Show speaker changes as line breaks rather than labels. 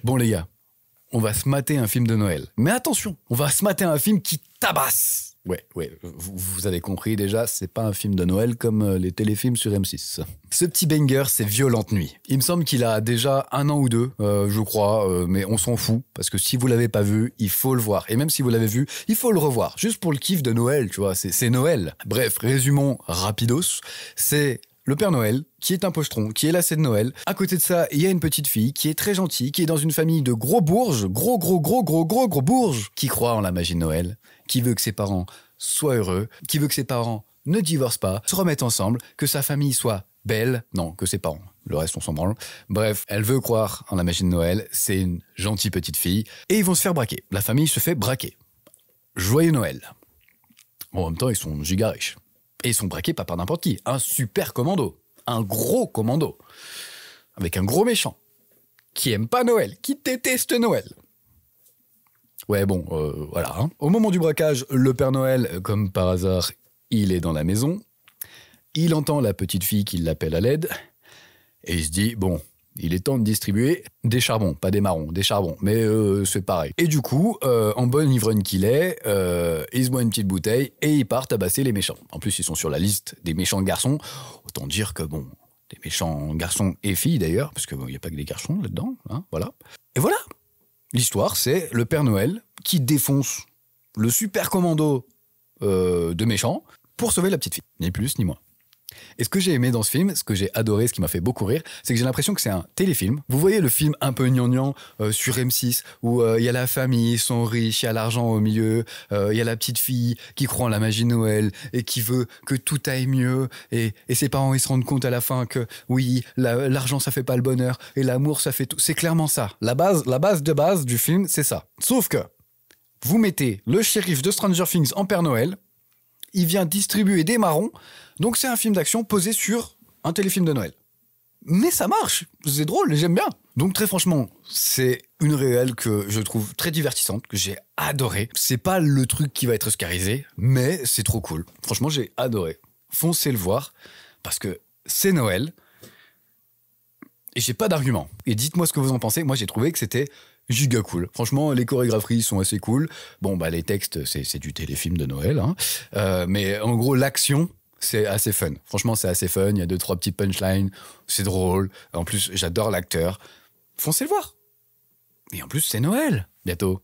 Bon les gars, on va se mater un film de Noël. Mais attention, on va se mater un film qui tabasse. Ouais, vous avez compris déjà, c'est pas un film de Noël comme les téléfilms sur M6. Ce petit banger, c'est Violente Nuit. Il me semble qu'il a déjà 1 an ou 2, je crois, mais on s'en fout, parce que si vous l'avez pas vu, il faut le voir. Et même si vous l'avez vu, il faut le revoir, juste pour le kiff de Noël, tu vois, c'est Noël. Bref, résumons rapidos, c'est le Père Noël, qui est un pochetron, qui est lassé de Noël. À côté de ça, il y a une petite fille qui est très gentille, qui est dans une famille de gros bourges, gros bourges, qui croit en la magie de Noël, qui veut que ses parents soient heureux, qui veut que ses parents ne divorcent pas, se remettent ensemble, que sa famille soit belle, non, que ses parents, le reste on s'en branle. Bref, elle veut croire en la magie de Noël, c'est une gentille petite fille, et ils vont se faire braquer. La famille se fait braquer. Joyeux Noël. Bon, en même temps, ils sont giga riches. Et ils sont braqués pas par n'importe qui, un super commando, un gros commando, avec un gros méchant, qui aime pas Noël, qui déteste Noël. Ouais bon, voilà. Hein. Au moment du braquage, le Père Noël, comme par hasard, il est dans la maison, il entend la petite fille qui l'appelle à l'aide, et il se dit, bon, il est temps de distribuer des charbons, pas des marrons, des charbons, mais c'est pareil. Et du coup, en bonne ivrogne qu'il est, il se boit une petite bouteille et il part tabasser les méchants. En plus, ils sont sur la liste des méchants garçons, autant dire que bon, des méchants garçons et filles d'ailleurs, parce qu'il n'y a pas que des garçons là-dedans, hein, voilà. Et voilà, l'histoire, c'est le Père Noël qui défonce le super commando de méchants pour sauver la petite fille, ni plus ni moins. Et ce que j'ai aimé dans ce film, ce que j'ai adoré, ce qui m'a fait beaucoup rire, c'est que j'ai l'impression que c'est un téléfilm. Vous voyez le film un peu gnangnan sur M6, où il y a la famille, ils sont riches, il y a l'argent au milieu, il y a la petite fille qui croit en la magie de Noël et qui veut que tout aille mieux, et ses parents ils se rendent compte à la fin que oui, l'argent ça fait pas le bonheur, et l'amour ça fait tout. C'est clairement ça. La base de base du film, c'est ça. Sauf que vous mettez le shérif de Stranger Things en Père Noël, il vient distribuer des marrons, donc c'est un film d'action posé sur un téléfilm de Noël. Mais ça marche, c'est drôle, j'aime bien. Donc très franchement, c'est une réelle que je trouve très divertissante, que j'ai adoré. C'est pas le truc qui va être oscarisé, mais c'est trop cool. Franchement, j'ai adoré. Foncez le voir, parce que c'est Noël, et j'ai pas d'argument. Et dites-moi ce que vous en pensez, moi j'ai trouvé que c'était giga cool. Franchement, les chorégraphies sont assez cool. Bon, bah les textes, c'est du téléfilm de Noël, hein. Mais en gros, l'action, c'est assez fun. Franchement, c'est assez fun. Il y a 2-3 petits punchlines. C'est drôle. En plus, j'adore l'acteur. Foncez le voir. Et en plus, c'est Noël, bientôt.